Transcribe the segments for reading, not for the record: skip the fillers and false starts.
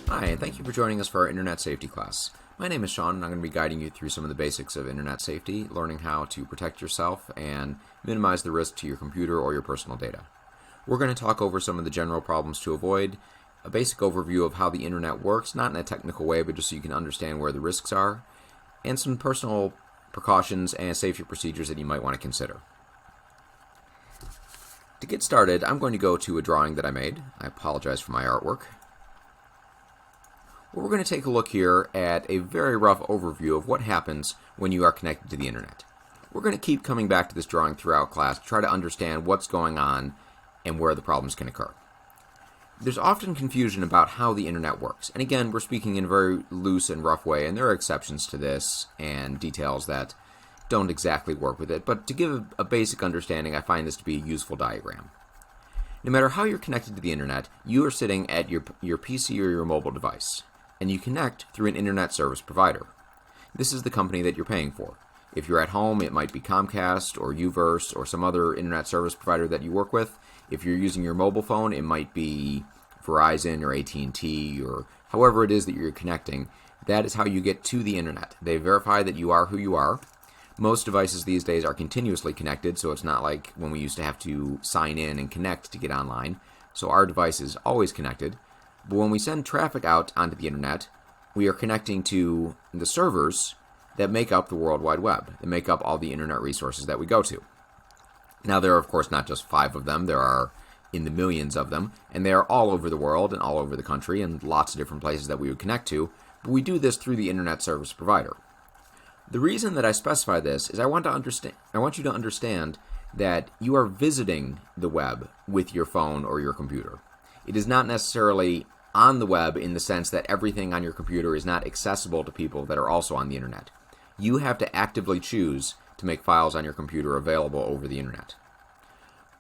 Hi, and thank you for joining us for our Internet Safety class. My name is Sean, and I'm going to be guiding you through some of the basics of Internet safety, learning how to protect yourself and minimize the risk to your computer or your personal data. We're going to talk over some of the general problems to avoid, a basic overview of how the Internet works, not in a technical way, but just so you can understand where the risks are, and some personal precautions and safety procedures that you might want to consider. To get started, I'm going to go to a drawing that I made. I apologize for my artwork. We're going to take a look here at a very rough overview of what happens when you are connected to the Internet. We're going to keep coming back to this drawing throughout class to try to understand what's going on and where the problems can occur. There's often confusion about how the Internet works, and again, we're speaking in a very loose and rough way, and there are exceptions to this and details that don't exactly work with it, but to give a basic understanding, I find this to be a useful diagram. No matter how you're connected to the Internet, you are sitting at your PC or your mobile device, and you connect through an Internet service provider. This is the company that you're paying for. If you're at home, it might be Comcast or Uverse or some other Internet service provider that you work with. If you're using your mobile phone, it might be Verizon or AT&T or however it is that you're connecting. That is how you get to the Internet. They verify that you are who you are. Most devices these days are continuously connected, so it's not like when we used to have to sign in and connect to get online. So our device is always connected. But when we send traffic out onto the Internet, we are connecting to the servers that make up the World Wide Web, that make up all the Internet resources that we go to. Now, there are, of course, not just 5 of them. There are in the millions of them, and they are all over the world and all over the country and lots of different places that we would connect to, but we do this through the Internet service provider. The reason that I specify this is I want you to understand that you are visiting the web with your phone or your computer. It is not necessarily on the web in the sense that everything on your computer is not accessible to people that are also on the Internet. You have to actively choose to make files on your computer available over the Internet.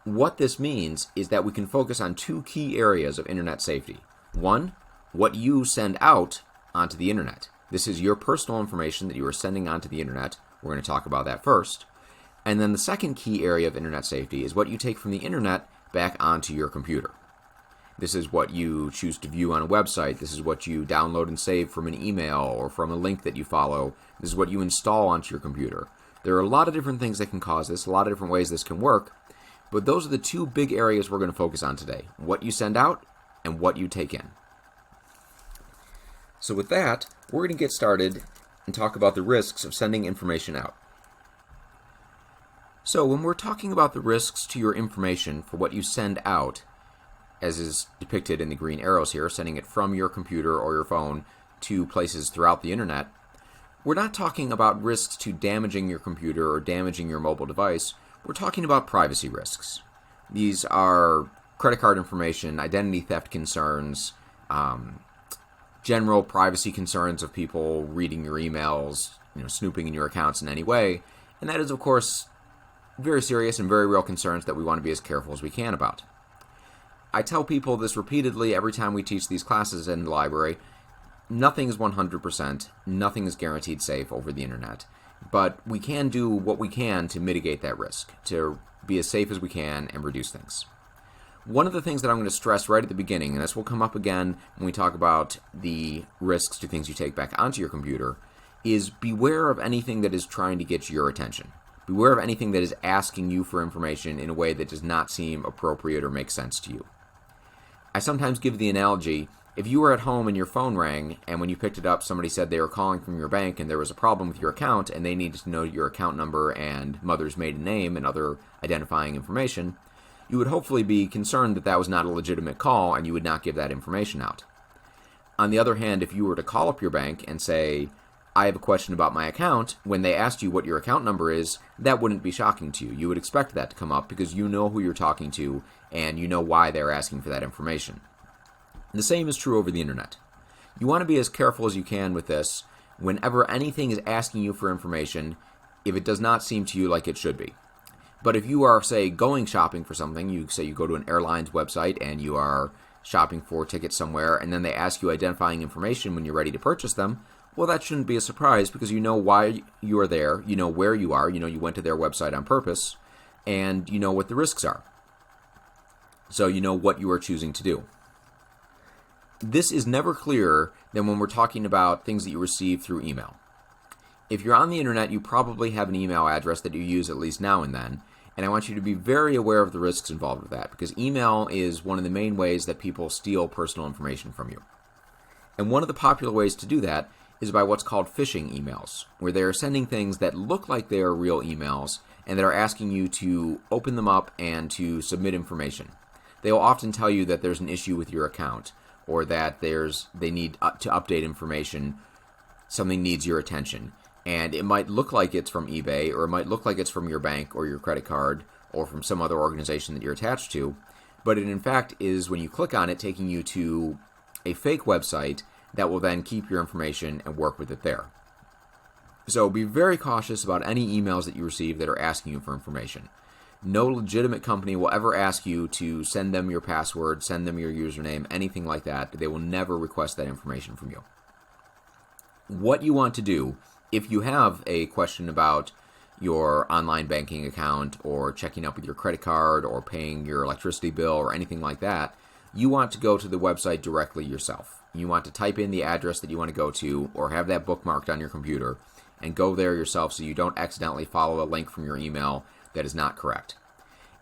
What this means is that we can focus on 2 key areas of Internet safety. One, what you send out onto the Internet. This is your personal information that you are sending onto the Internet. We're going to talk about that first. And then the second key area of Internet safety is what you take from the Internet back onto your computer. This is what you choose to view on a website. This is what you download and save from an email or from a link that you follow. This is what you install onto your computer. There are a lot of different things that can cause this, a lot of different ways this can work, but those are the 2 big areas we're going to focus on today. What you send out and what you take in. So with that, we're going to get started and talk about the risks of sending information out. So when we're talking about the risks to your information for what you send out, as is depicted in the green arrows here, sending it from your computer or your phone to places throughout the Internet, we're not talking about risks to damaging your computer or damaging your mobile device. We're talking about privacy risks. These are credit card information, identity theft concerns, general privacy concerns of people reading your emails, snooping in your accounts in any way, and that is, of course, very serious and very real concerns that we want to be as careful as we can about. I tell people this repeatedly every time we teach these classes in the library. Nothing is 100%, nothing is guaranteed safe over the Internet, but we can do what we can to mitigate that risk, to be as safe as we can and reduce things. One of the things that I'm going to stress right at the beginning, and this will come up again when we talk about the risks to things you take back onto your computer, is beware of anything that is trying to get your attention. Beware of anything that is asking you for information in a way that does not seem appropriate or make sense to you. I sometimes give the analogy, if you were at home and your phone rang, and when you picked it up, somebody said they were calling from your bank and there was a problem with your account, and they needed to know your account number and mother's maiden name and other identifying information, you would hopefully be concerned that that was not a legitimate call and you would not give that information out. On the other hand, if you were to call up your bank and say, I have a question about my account, when they asked you what your account number is, that wouldn't be shocking to you. You would expect that to come up because you know who you're talking to and you know why they're asking for that information. The same is true over the Internet. You want to be as careful as you can with this whenever anything is asking you for information if it does not seem to you like it should be. But if you are, say, going shopping for something, you go to an airline's website and you are shopping for tickets somewhere, and then they ask you identifying information when you're ready to purchase them, well, that shouldn't be a surprise because you know why you are there, you know where you are, you went to their website on purpose, and you know what the risks are. So you know what you are choosing to do. this is never clearer than when we're talking about things that you receive through email. If you're on the internet, you probably have an email address that you use at least now and then, and I want you to be very aware of the risks involved with that, because email is one of the main ways that people steal personal information from you. And one of the popular ways to do that is by what's called phishing emails, where they are sending things that look like they are real emails and that are asking you to open them up and to submit information. They will often tell you that there's an issue with your account, or that they need to update information, something needs your attention. And it might look like it's from eBay, or it might look like it's from your bank or your credit card, or from some other organization that you're attached to, but it in fact is, when you click on it, taking you to a fake website that will then keep your information and work with it there. So be very cautious about any emails that you receive that are asking you for information. No legitimate company will ever ask you to send them your password, send them your username, anything like that. They will never request that information from you. What you want to do, if you have a question about your online banking account, or checking up with your credit card, or paying your electricity bill, or anything like that, you want to go to the website directly yourself. You want to type in the address that you want to go to, or have that bookmarked on your computer, and go there yourself so you don't accidentally follow a link from your email that is not correct.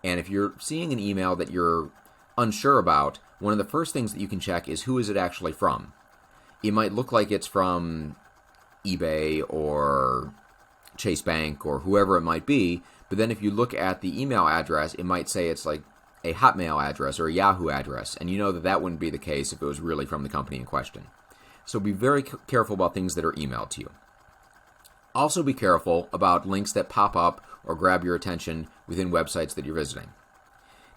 And if you're seeing an email that you're unsure about, one of the first things that you can check is, who is it actually from? It might look like it's from eBay or Chase Bank or whoever it might be, but then if you look at the email address, it might say it's like a Hotmail address or a Yahoo address, and you know that that wouldn't be the case if it was really from the company in question. So be very careful about things that are emailed to you. Also be careful about links that pop up or grab your attention within websites that you're visiting.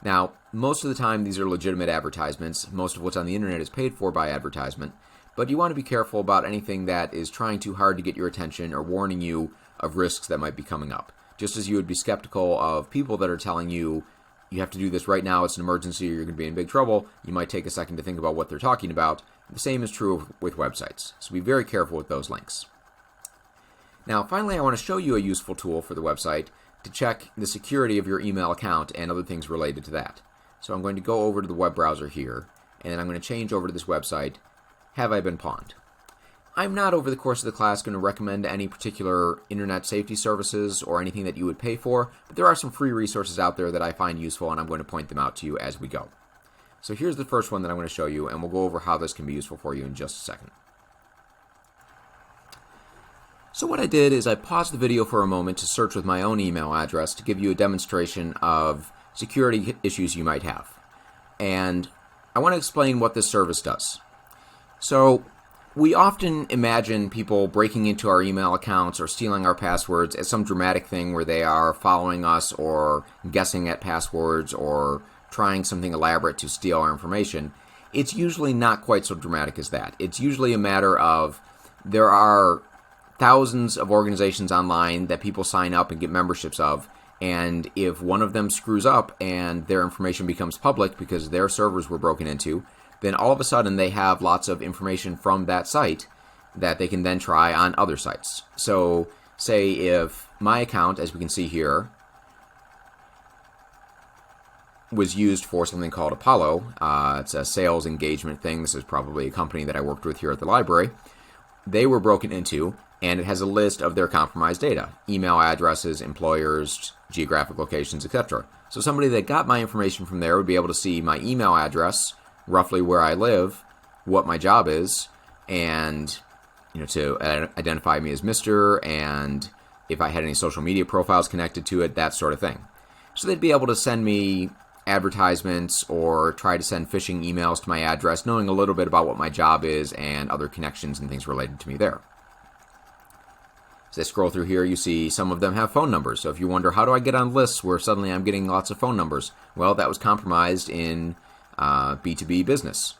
Now, most of the time these are legitimate advertisements. Most of what's on the internet is paid for by advertisement, but you want to be careful about anything that is trying too hard to get your attention or warning you of risks that might be coming up. Just as you would be skeptical of people that are telling you, you have to do this right now, it's an emergency, or you're going to be in big trouble, you might take a second to think about what they're talking about. The same is true with websites, so be very careful with those links. Now, finally, I want to show you a useful tool for the website to check the security of your email account and other things related to that. So I'm going to go over to the web browser here, and then I'm going to change over to this website, Have I Been Pawned? I'm not, over the course of the class, going to recommend any particular internet safety services or anything that you would pay for, but there are some free resources out there that I find useful, and I'm going to point them out to you as we go. So here's the first one that I'm going to show you, and we'll go over how this can be useful for you in just a second. So what I did is I paused the video for a moment to search with my own email address to give you a demonstration of security issues you might have. And I want to explain what this service does. So we often imagine people breaking into our email accounts or stealing our passwords as some dramatic thing where they are following us or guessing at passwords or trying something elaborate to steal our information. It's usually not quite so dramatic as that. It's usually a matter of there are thousands of organizations online that people sign up and get memberships of, and if one of them screws up and their information becomes public because their servers were broken into, then all of a sudden they have lots of information from that site that they can then try on other sites. So say if my account, as we can see here, was used for something called Apollo, it's a sales engagement thing. This is probably a company that I worked with here at the library. They were broken into, and it has a list of their compromised data, email addresses, employers, geographic locations, etc. So somebody that got my information from there would be able to see my email address, roughly where I live, what my job is, and to identify me as Mr., and if I had any social media profiles connected to it, that sort of thing. So they'd be able to send me advertisements or try to send phishing emails to my address, knowing a little bit about what my job is and other connections and things related to me there. As I scroll through here, you see some of them have phone numbers. So if you wonder, how do I get on lists where suddenly I'm getting lots of phone numbers? Well, that was compromised in B2B business.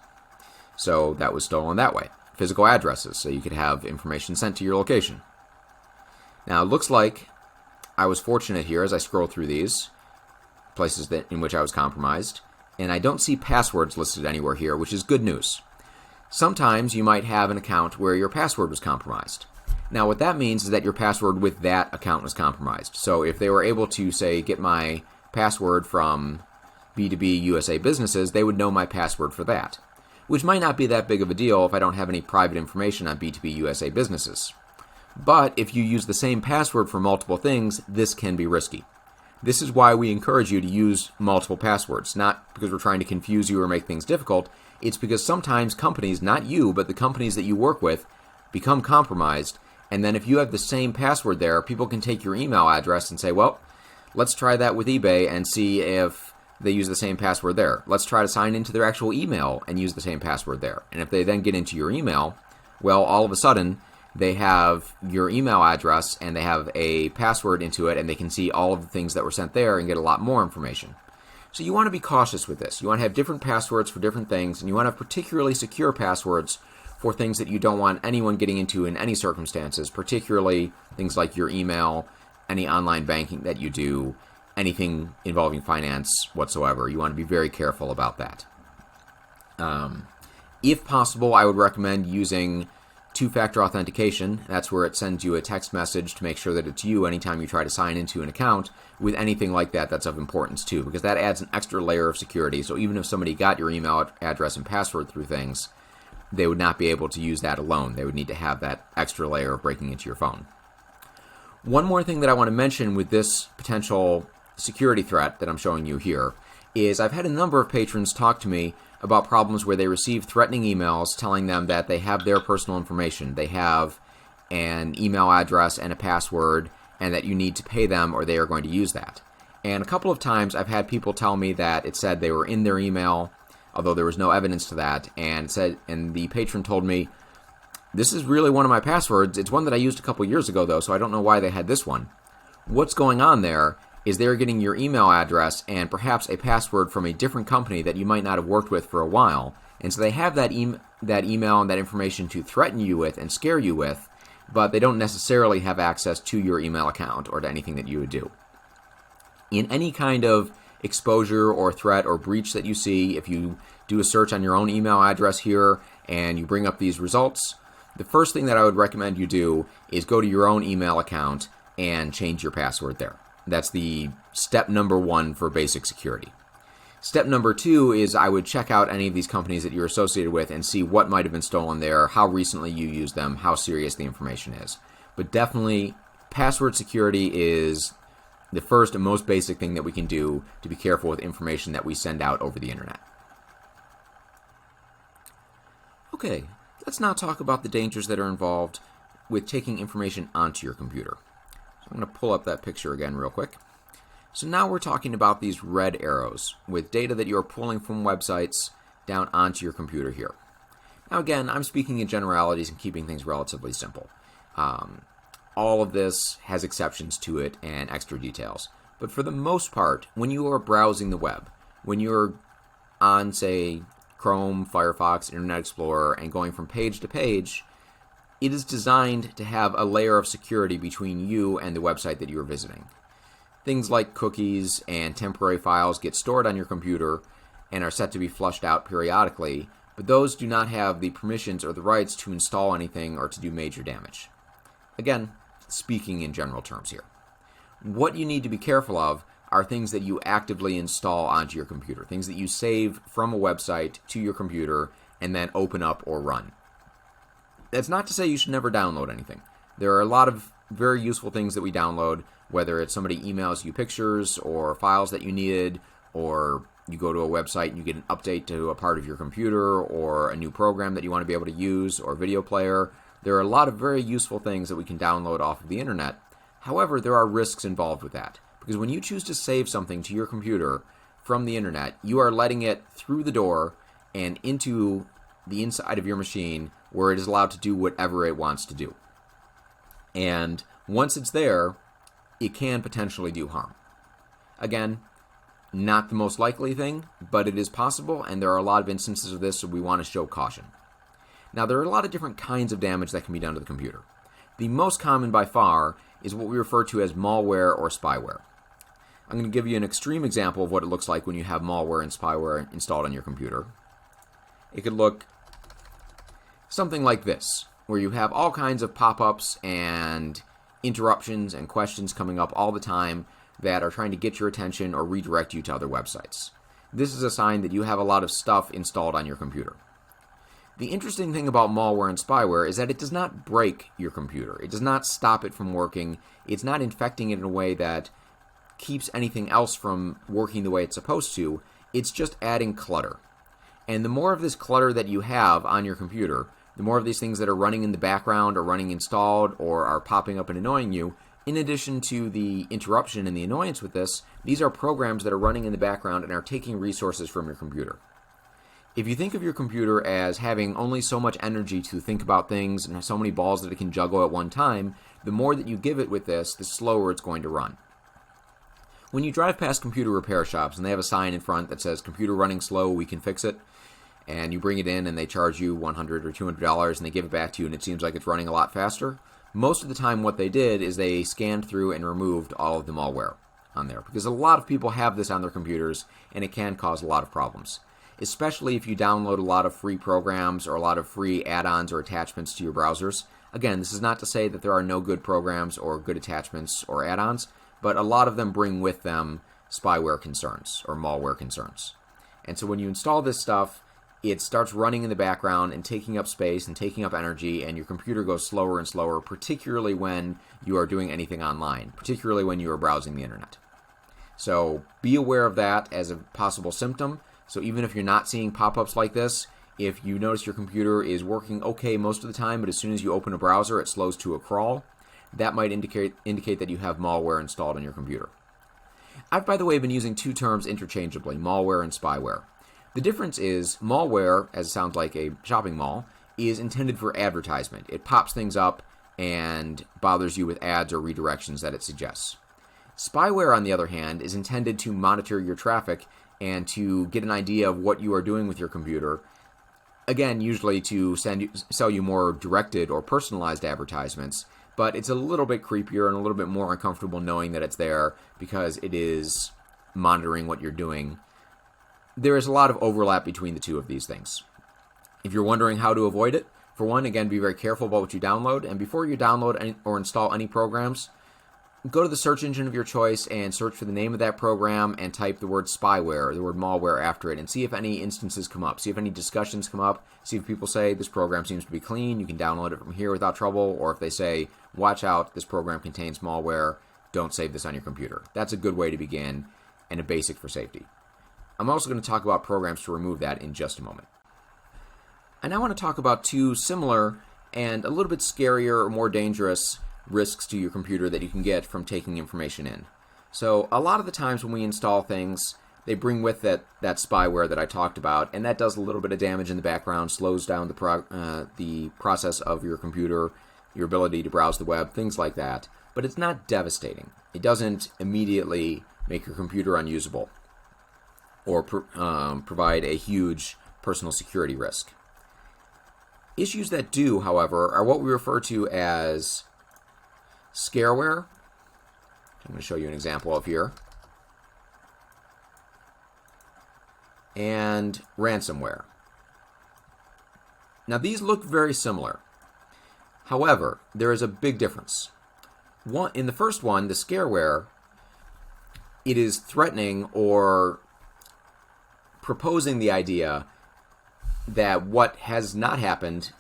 So that was stolen that way. Physical addresses, so you could have information sent to your location. Now, it looks like I was fortunate here as I scroll through these places in which I was compromised, and I don't see passwords listed anywhere here, which is good news. Sometimes you might have an account where your password was compromised. Now, what that means is that your password with that account was compromised. So if they were able to, say, get my password from B2B USA businesses, they would know my password for that. which might not be that big of a deal if I don't have any private information on B2B USA businesses. But if you use the same password for multiple things, this can be risky. This is why we encourage you to use multiple passwords, not because we're trying to confuse you or make things difficult. It's because sometimes companies, not you, but the companies that you work with, become compromised, and then if you have the same password there, people can take your email address and say, well, let's try that with eBay and see if they use the same password there. Let's try to sign into their actual email and use the same password there. And if they then get into your email, well, all of a sudden, they have your email address and they have a password into it, and they can see all of the things that were sent there and get a lot more information. So you want to be cautious with this. You want to have different passwords for different things, and you want to have particularly secure passwords for things that you don't want anyone getting into in any circumstances, particularly things like your email, any online banking that you do, anything involving finance whatsoever. You want to be very careful about that. If possible, I would recommend using two-factor authentication. That's where it sends you a text message to make sure that it's you anytime you try to sign into an account. With anything like that, that's of importance too, because that adds an extra layer of security. So even if somebody got your email address and password through things, they would not be able to use that alone. They would need to have that extra layer of breaking into your phone. One more thing that I want to mention with this potential security threat that I'm showing you here is I've had a number of patrons talk to me about problems where they receive threatening emails telling them that they have their personal information. They have an email address and a password, and that you need to pay them or they are going to use that. And a couple of times I've had people tell me that it said they were in their email, although there was no evidence to that, and the patron told me, this is really one of my passwords. It's one that I used a couple years ago, though, so I don't know why they had this one. What's going on there is they're getting your email address and perhaps a password from a different company that you might not have worked with for a while. And so they have that email and that information to threaten you with and scare you with, but they don't necessarily have access to your email account or to anything that you would do. In any kind of exposure or threat or breach that you see, if you do a search on your own email address here and you bring up these results, the first thing that I would recommend you do is go to your own email account and change your password there. That's the step number one for basic security. Step number two is I would check out any of these companies that you're associated with and see what might have been stolen there, how recently you used them, how serious the information is. But definitely, password security is the first and most basic thing that we can do to be careful with information that we send out over the internet. Okay, let's now talk about the dangers that are involved with taking information onto your computer. So I'm going to pull up that picture again real quick. So now we're talking about these red arrows with data that you're pulling from websites down onto your computer here. Now again, I'm speaking in generalities and keeping things relatively simple. All of this has exceptions to it and extra details. But for the most part, when you are browsing the web, when you're on, say, Chrome, Firefox, Internet Explorer, and going from page to page, it is designed to have a layer of security between you and the website that you are visiting. Things like cookies and temporary files get stored on your computer and are set to be flushed out periodically, but those do not have the permissions or the rights to install anything or to do major damage. Again, speaking in general terms here. What you need to be careful of are things that you actively install onto your computer, things that you save from a website to your computer and then open up or run. That's not to say you should never download anything. There are a lot of very useful things that we download, whether it's somebody emails you pictures or files that you needed, or you go to a website and you get an update to a part of your computer or a new program that you want to be able to use or video player. There are a lot of very useful things that we can download off of the internet. However, there are risks involved with that, because when you choose to save something to your computer from the internet, you are letting it through the door and into the inside of your machine where it is allowed to do whatever it wants to do. And once it's there, it can potentially do harm. Again, not the most likely thing, but it is possible, and there are a lot of instances of this, so we want to show caution. Now, there are a lot of different kinds of damage that can be done to the computer. The most common by far is what we refer to as malware or spyware. I'm going to give you an extreme example of what it looks like when you have malware and spyware installed on your computer. It could look something like this, where you have all kinds of pop-ups and interruptions and questions coming up all the time that are trying to get your attention or redirect you to other websites. This is a sign that you have a lot of stuff installed on your computer. The interesting thing about malware and spyware is that it does not break your computer. It does not stop it from working. It's not infecting it in a way that keeps anything else from working the way it's supposed to. It's just adding clutter. And the more of this clutter that you have on your computer, the more of these things that are running in the background or running installed or are popping up and annoying you, in addition to the interruption and the annoyance with this, these are programs that are running in the background and are taking resources from your computer. If you think of your computer as having only so much energy to think about things and so many balls that it can juggle at one time, the more that you give it with this, the slower it's going to run. When you drive past computer repair shops and they have a sign in front that says, "Computer running slow, we can fix it," and you bring it in and they charge you $100 or $200 and they give it back to you and it seems like it's running a lot faster, most of the time what they did is they scanned through and removed all of the malware on there. Because a lot of people have this on their computers and it can cause a lot of problems. Especially if you download a lot of free programs or a lot of free add-ons or attachments to your browsers. Again, this is not to say that there are no good programs or good attachments or add-ons, but a lot of them bring with them spyware concerns or malware concerns. And so when you install this stuff, it starts running in the background and taking up space and taking up energy, and your computer goes slower and slower, particularly when you are doing anything online, particularly when you are browsing the internet. So be aware of that as a possible symptom. So even if you're not seeing pop-ups like this, if you notice your computer is working okay most of the time, but as soon as you open a browser, it slows to a crawl, that might indicate that you have malware installed on your computer. I've, by the way, been using two terms interchangeably, malware and spyware. The difference is malware, as it sounds like a shopping mall, is intended for advertisement. It pops things up and bothers you with ads or redirections that it suggests. Spyware, on the other hand, is intended to monitor your traffic and to get an idea of what you are doing with your computer. Again, usually to sell you more directed or personalized advertisements, but it's a little bit creepier and a little bit more uncomfortable knowing that it's there because it is monitoring what you're doing. There is a lot of overlap between the two of these things. If you're wondering how to avoid it, for one, again, be very careful about what you download, and before you download or install any programs, go to the search engine of your choice and search for the name of that program and type the word spyware or the word malware after it and see if any instances come up, see if any discussions come up, see if people say this program seems to be clean, you can download it from here without trouble, or if they say, watch out, this program contains malware, don't save this on your computer. That's a good way to begin and a basic for safety. I'm also going to talk about programs to remove that in just a moment. I now want to talk about two similar and a little bit scarier or more dangerous risks to your computer that you can get from taking information in. So a lot of the times when we install things, they bring with it that spyware that I talked about, and that does a little bit of damage in the background, slows down the process of your computer, your ability to browse the web, things like that. But it's not devastating. It doesn't immediately make your computer unusable or provide a huge personal security risk. Issues that do, however, are what we refer to as scareware. I'm going to show you an example of here. And ransomware. Now these look very similar. However, there is a big difference. In the first one, the scareware, it is threatening or proposing the idea that what has not happened,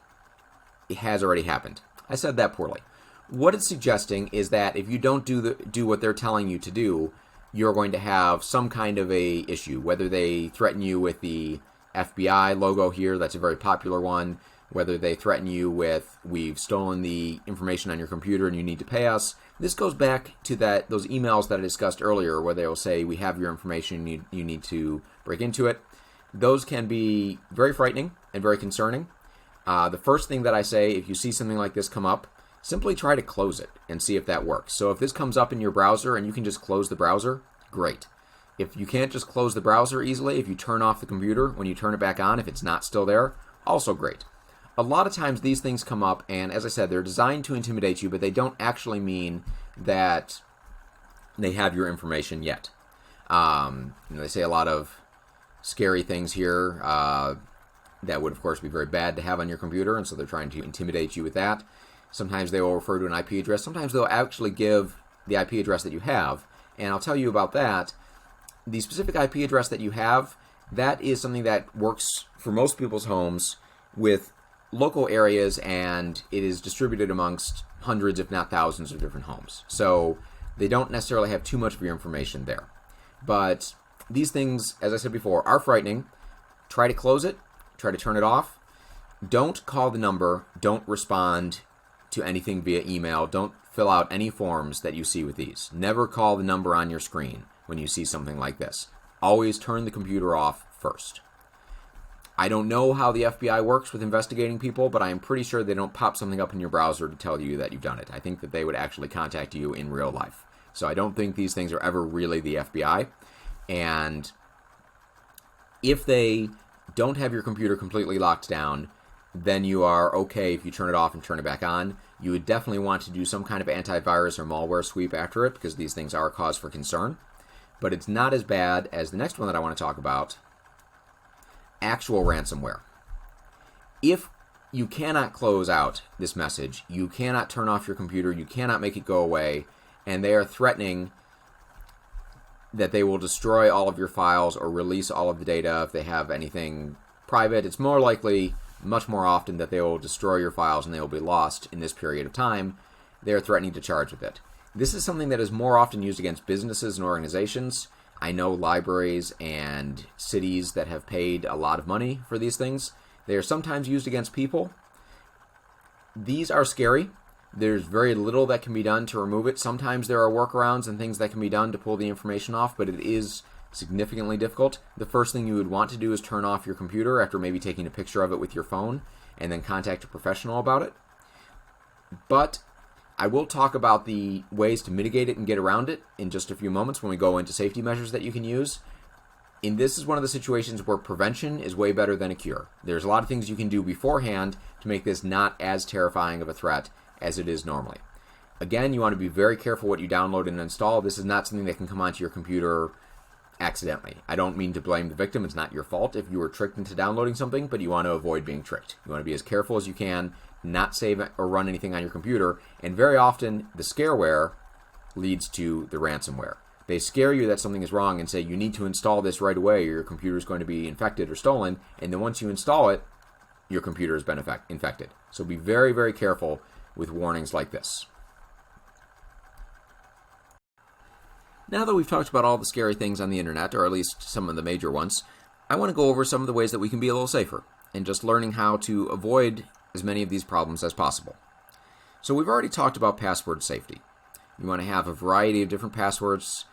it has already happened. I said that poorly. What it's suggesting is that if you don't do what they're telling you to do, you're going to have some kind of a issue, whether they threaten you with the FBI logo here, that's a very popular one, whether they threaten you with, we've stolen the information on your computer and you need to pay us. This goes back to those emails that I discussed earlier where they will say, we have your information, you need to break into it. Those can be very frightening and very concerning. The first thing that I say, if you see something like this come up, simply try to close it and see if that works. So if this comes up in your browser and you can just close the browser, great. If you can't just close the browser easily, if you turn off the computer, when you turn it back on, if it's not still there, also great. A lot of times these things come up, and as I said, they're designed to intimidate you, but they don't actually mean that they have your information yet. They say a lot of scary things here that would, of course, be very bad to have on your computer, and so they're trying to intimidate you with that. Sometimes they will refer to an IP address. Sometimes they'll actually give the IP address that you have, and I'll tell you about that. The specific IP address that you have, that is something that works for most people's homes with local areas, and it is distributed amongst hundreds, if not thousands, of different homes. So they don't necessarily have too much of your information there. But these things, as I said before, are frightening. Try to close it. Try to turn it off. Don't call the number. Don't respond to anything via email. Don't fill out any forms that you see with these. Never call the number on your screen when you see something like this. Always turn the computer off first. I don't know how the FBI works with investigating people, but I am pretty sure they don't pop something up in your browser to tell you that you've done it. I think that they would actually contact you in real life. So I don't think these things are ever really the FBI. And if they don't have your computer completely locked down, then you are okay if you turn it off and turn it back on. You would definitely want to do some kind of antivirus or malware sweep after it, because these things are a cause for concern. But it's not as bad as the next one that I want to talk about, actual ransomware. If you cannot close out this message, you cannot turn off your computer, you cannot make it go away, and they are threatening that they will destroy all of your files or release all of the data if they have anything private, it's more likely, much more often, that they will destroy your files and they will be lost in this period of time. They are threatening to charge with it. This is something that is more often used against businesses and organizations. I know libraries and cities that have paid a lot of money for these things. They are sometimes used against people. These are scary. There's very little that can be done to remove it. Sometimes there are workarounds and things that can be done to pull the information off, but it is significantly difficult. The first thing you would want to do is turn off your computer after maybe taking a picture of it with your phone, and then contact a professional about it. But I will talk about the ways to mitigate it and get around it in just a few moments when we go into safety measures that you can use. And this is one of the situations where prevention is way better than a cure. There's a lot of things you can do beforehand to make this not as terrifying of a threat as it is normally. Again, you want to be very careful what you download and install. This is not something that can come onto your computer accidentally. I don't mean to blame the victim. It's not your fault if you were tricked into downloading something, but you want to avoid being tricked. You want to be as careful as you can, not save or run anything on your computer, and very often the scareware leads to the ransomware. They scare you that something is wrong and say you need to install this right away or your computer is going to be infected or stolen, and then once you install it, your computer has been infected. So be very, very careful with warnings like this. Now that we've talked about all the scary things on the internet, or at least some of the major ones, I want to go over some of the ways that we can be a little safer, and just learning how to avoid as many of these problems as possible. So we've already talked about password safety. You want to have a variety of different passwords.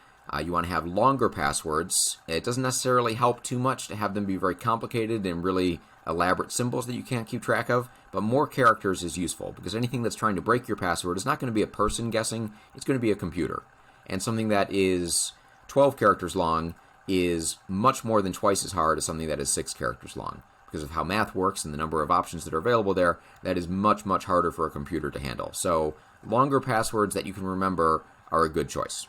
You want to have longer passwords. It doesn't necessarily help too much to have them be very complicated and really elaborate symbols that you can't keep track of, but more characters is useful, because anything that's trying to break your password is not going to be a person guessing, it's going to be a computer. And something that is 12 characters long is much more than twice as hard as something that is 6 characters long. Because of how math works and the number of options that are available there, that is much, much harder for a computer to handle. So longer passwords that you can remember are a good choice.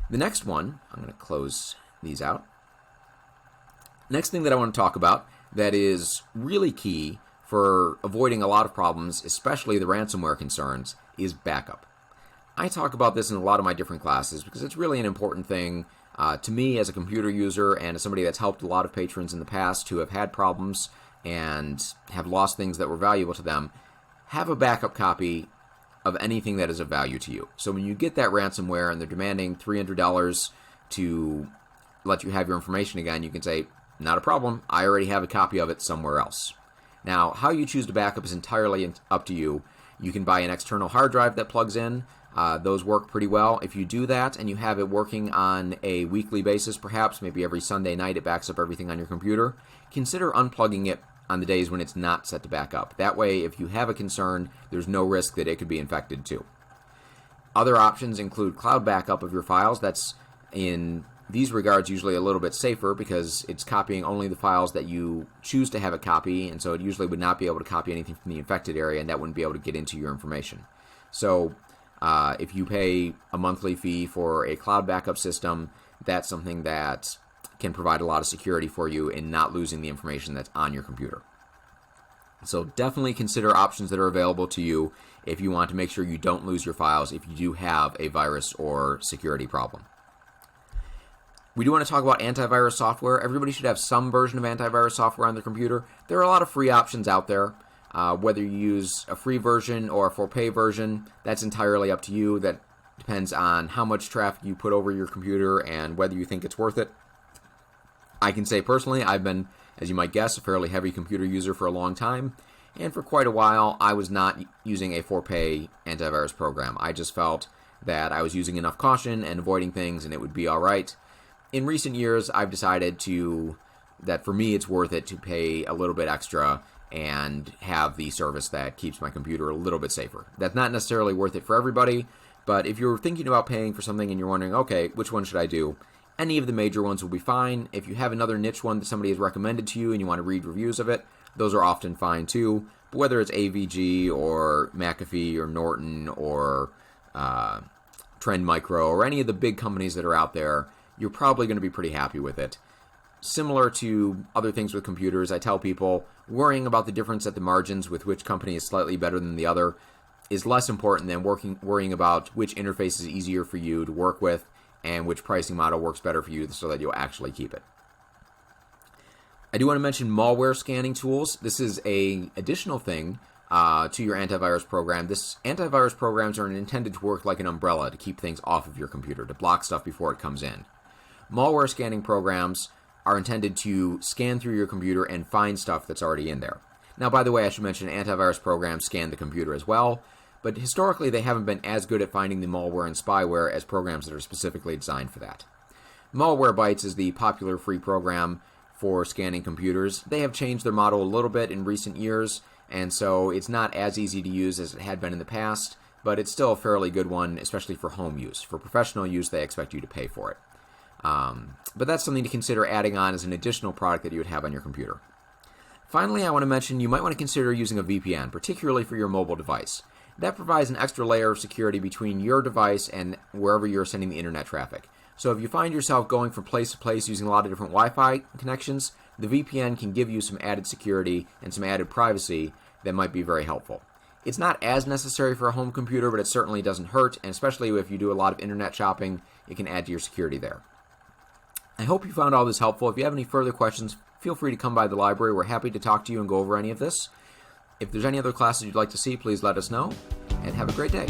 The next one, I'm going to close these out. Next thing that I want to talk about that is really key for avoiding a lot of problems, especially the ransomware concerns, is backup. I talk about this in a lot of my different classes because it's really an important thing to me as a computer user and as somebody that's helped a lot of patrons in the past who have had problems and have lost things that were valuable to them. Have a backup copy of anything that is of value to you. So when you get that ransomware and they're demanding $300 to let you have your information again, you can say, not a problem, I already have a copy of it somewhere else. Now, how you choose to backup is entirely up to you. You can buy an external hard drive that plugs in. Those work pretty well. If you do that and you have it working on a weekly basis, perhaps, maybe every Sunday night it backs up everything on your computer, consider unplugging it on the days when it's not set to back up. That way, if you have a concern, there's no risk that it could be infected too. Other options include cloud backup of your files. That's, in these regards, usually a little bit safer because it's copying only the files that you choose to have it copy, and so it usually would not be able to copy anything from the infected area, and that wouldn't be able to get into your information. So if you pay a monthly fee for a cloud backup system, that's something that can provide a lot of security for you in not losing the information that's on your computer. So definitely consider options that are available to you if you want to make sure you don't lose your files if you do have a virus or security problem. We do want to talk about antivirus software. Everybody should have some version of antivirus software on their computer. There are a lot of free options out there. Whether you use a free version or a for-pay version, that's entirely up to you. That depends on how much traffic you put over your computer and whether you think it's worth it. I can say personally, I've been, as you might guess, a fairly heavy computer user for a long time, and for quite a while, I was not using a for-pay antivirus program. I just felt that I was using enough caution and avoiding things, and it would be all right. In recent years, I've decided that for me, it's worth it to pay a little bit extra and have the service that keeps my computer a little bit safer. That's not necessarily worth it for everybody, but if you're thinking about paying for something and you're wondering, okay, which one should I do? Any of the major ones will be fine. If you have another niche one that somebody has recommended to you and you want to read reviews of it, those are often fine too. But whether it's AVG or McAfee or Norton or Trend Micro or any of the big companies that are out there, you're probably going to be pretty happy with it. Similar to other things with computers, I tell people worrying about the difference at the margins with which company is slightly better than the other is less important than worrying about which interface is easier for you to work with and which pricing model works better for you so that you'll actually keep it. I do want to mention malware scanning tools. This is an additional thing to your antivirus program. Antivirus programs are intended to work like an umbrella to keep things off of your computer, to block stuff before it comes in. Malware scanning programs are intended to scan through your computer and find stuff that's already in there. Now, by the way, I should mention antivirus programs scan the computer as well, but historically they haven't been as good at finding the malware and spyware as programs that are specifically designed for that. Malwarebytes is the popular free program for scanning computers. They have changed their model a little bit in recent years, and so it's not as easy to use as it had been in the past, but it's still a fairly good one, especially for home use. For professional use, they expect you to pay for it. But that's something to consider adding on as an additional product that you would have on your computer. Finally, I want to mention you might want to consider using a VPN, particularly for your mobile device. That provides an extra layer of security between your device and wherever you're sending the internet traffic. So if you find yourself going from place to place using a lot of different Wi-Fi connections, the VPN can give you some added security and some added privacy that might be very helpful. It's not as necessary for a home computer, but it certainly doesn't hurt, and especially if you do a lot of internet shopping, it can add to your security there. I hope you found all this helpful. If you have any further questions, feel free to come by the library. We're happy to talk to you and go over any of this. If there's any other classes you'd like to see, please let us know, and have a great day.